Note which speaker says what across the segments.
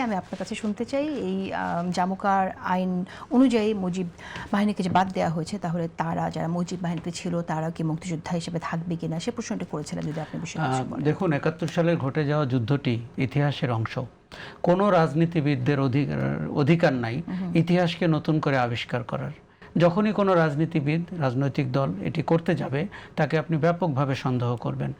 Speaker 1: আমি আপনার কাছে শুনতে চাই এই জামুকার আইন অনুযায়ী মুজিব বাহিনীকে যে বাদ দেওয়া হয়েছে, তাহলে তারা যারা মুজিব বাহিনীতে ছিল তারাও কি মুক্তিযোদ্ধা হিসেবে থাকবে কিনা, সে প্রশ্নটা করেছিলেন, যদি আপনি বিষয়ে
Speaker 2: দেখুন ৭১ সালের ঘটে যাওয়া যুদ্ধটি ইতিহাসের অংশ। কোনো রাজনীতিবিদদের অধিকার নাই ইতিহাসকে নতুন করে আবিষ্কার করার। যখনই কোনো রাজনীতিবিদ, রাজনৈতিক দল এটি করতে যাবে, তাকে আপনি ব্যাপকভাবে সন্দেহ করবেন।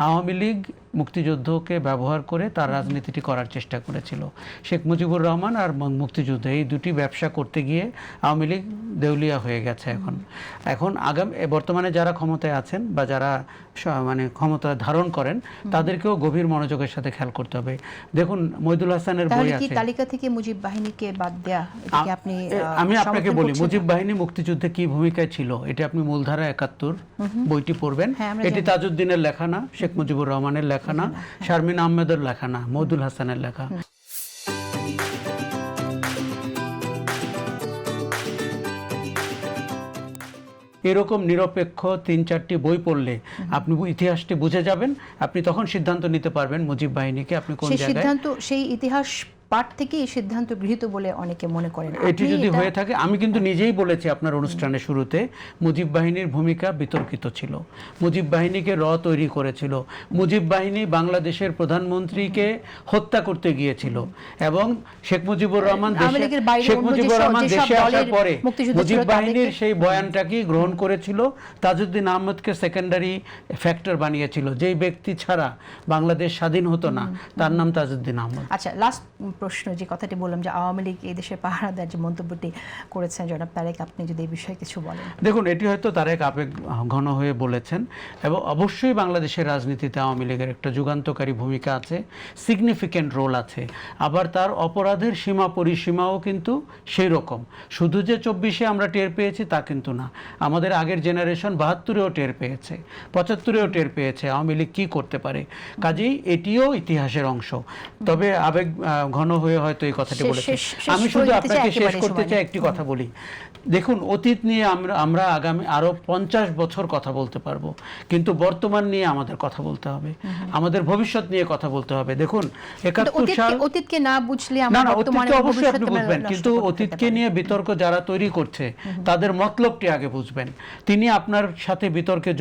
Speaker 2: আওয়ামী লীগ মুক্তিযুদ্ধকে ব্যবহার করে তার রাজনীতিটি করার চেষ্টা করেছিল। শেখ মুজিবুর রহমান আর মুক্তিযুদ্ধ এই দুটি ব্যবসা করতে গিয়ে আওয়ামী লীগ দেউলিয়া হয়ে গেছে। এখন বর্তমানে যারা ক্ষমতায় আছেন বা যারা মানে ক্ষমতা ধারণ করেন, তাদেরকেও গভীর মনোযোগের সাথে খেয়াল করতে হবে। দেখুন মইদুল হাসানের বই আছে,
Speaker 1: তালিকা থেকে মুজিব বাহিনীকে বাদ দেয়া, আপনি
Speaker 2: আমি আপনাকে বলি মুজিব বাহিনী মুক্তিযুদ্ধে কি ভূমিকায় ছিল, এটা আপনি মূলধারা ৭১ বইটি পড়বেন। এটি তাজউদ্দিনের লেখা না, শেখ মুজিবুর রহমানের লেখা না, শারমিন আহমেদের লেখা না, মইদুল হাসানের লেখা। এরকম নিরপেক্ষ ৩-৪টি বই পড়লে আপনি ইতিহাসটি বুঝে যাবেন। আপনি তখন সিদ্ধান্ত নিতে পারবেন মুজিব বাহিনীকে আপনি কোন জায়গায়।
Speaker 1: সেই ইতিহাস পাঠ থেকে এই সিদ্ধান্ত গৃহীত বলে অনেকে মনে করেন।
Speaker 2: এটি যদি হয়ে থাকে, আমি কিন্তু নিজেই বলেছি আপনার অনুষ্ঠানের শুরুতে, মুজিব বাহিনীর ভূমিকা বিতর্কিত ছিল। মুজিব বাহিনীকে তৈরি করেছিল। মুজিব বাহিনী বাংলাদেশের প্রধানমন্ত্রীকে হত্যা করতে গিয়েছিল এবং শেখ মুজিবুর রহমান দেশে আসার পরে মুজিব বাহিনীর সেই বয়ানটাকে গ্রহণ করেছিল। তাজউদ্দিন আহমদকে সেকেন্ডারি ফ্যাক্টর বানিয়েছিল। যেই ব্যক্তি ছাড়া বাংলাদেশ স্বাধীন হতো না, তার নাম তাজউদ্দিন আহমদ।
Speaker 1: আচ্ছা, লাস্ট প্রশ্ন, যে কথাটি বললাম যে আওয়ামী লীগ এই দেশের পাহারা দেওয়ার যে মন্তব্যটি করেছেন জনাব তারেক, আপনি যদি এই বিষয়ে কিছু বলেন।
Speaker 2: দেখুন, এটি হয়তো তারেক আবেগ ঘন হয়ে বলেছেন এবং অবশ্যই বাংলাদেশের রাজনীতিতে আওয়ামী লীগের একটা যুগান্তকারী ভূমিকা আছে, সিগনিফিক্যান্ট রোল আছে। আবার তার অপরাধের সীমা পরিসীমাও কিন্তু সেই রকম। শুধু যে ২৪-এ আমরা টের পেয়েছি তা কিন্তু না, আমাদের আগের জেনারেশন ৭২-এও টের পেয়েছে, ৭৫-এও টের পেয়েছে আওয়ামী লীগ কী করতে পারে। কাজেই এটিও ইতিহাসের অংশ। তবে আবেগ ঘন হয়ে হয়তো এই কথাটি বলেছে। আমি শুধু আপনাকে শেষ করতে চাই একটি কথা বলি। দেখুন, অতীত নিয়ে আমরা আগামী আরো ৫০ বছর কথা বলতে পারবো, কিন্তু বর্তমান নিয়ে আমাদের কথা বলতে হবে, আমাদের ভবিষ্যৎ নিয়ে কথা বলতে হবে। দেখুন ৭১ সাল,
Speaker 1: অতীতকে না বুঝলে
Speaker 2: অতীতকে অবশ্যই আপনি বুঝবেন, কিন্তু অতীতকে নিয়ে বিতর্ক যারা তৈরি করছে তাদের মতলবটি আগে বুঝবেন। তিনি আপনার সাথে বিতর্কে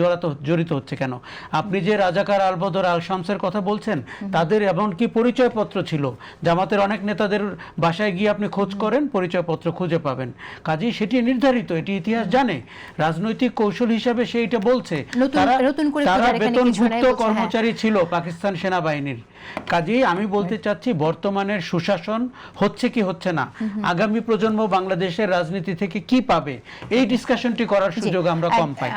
Speaker 2: জড়িত হচ্ছে কেন? আপনি যে রাজাকার আলবদর আল শামসের কথা বলছেন, তাদের এমনকি পরিচয়পত্র ছিল। জামাতের অনেক নেতাদের বাসায় গিয়ে আপনি খোঁজ করেন, পরিচয়পত্র খুঁজে পাবেন। কাজেই সেটি নির্ধারিত, এটি ইতিহাস জানে। রাজনৈতিক কৌশল হিসাবে সেইটা বলছে তারা বেতনভুক্ত কর্মচারী ছিল পাকিস্তান সেনাবাহিনীর। কাজেই আমি বলতে চাচ্ছি, বর্তমানের সুশাসন হচ্ছে কি হচ্ছে না, আগামী প্রজন্ম বাংলাদেশের রাজনীতি থেকে কি পাবে, এই ডিসকাশনটি করার সুযোগ আমরা কম পাই।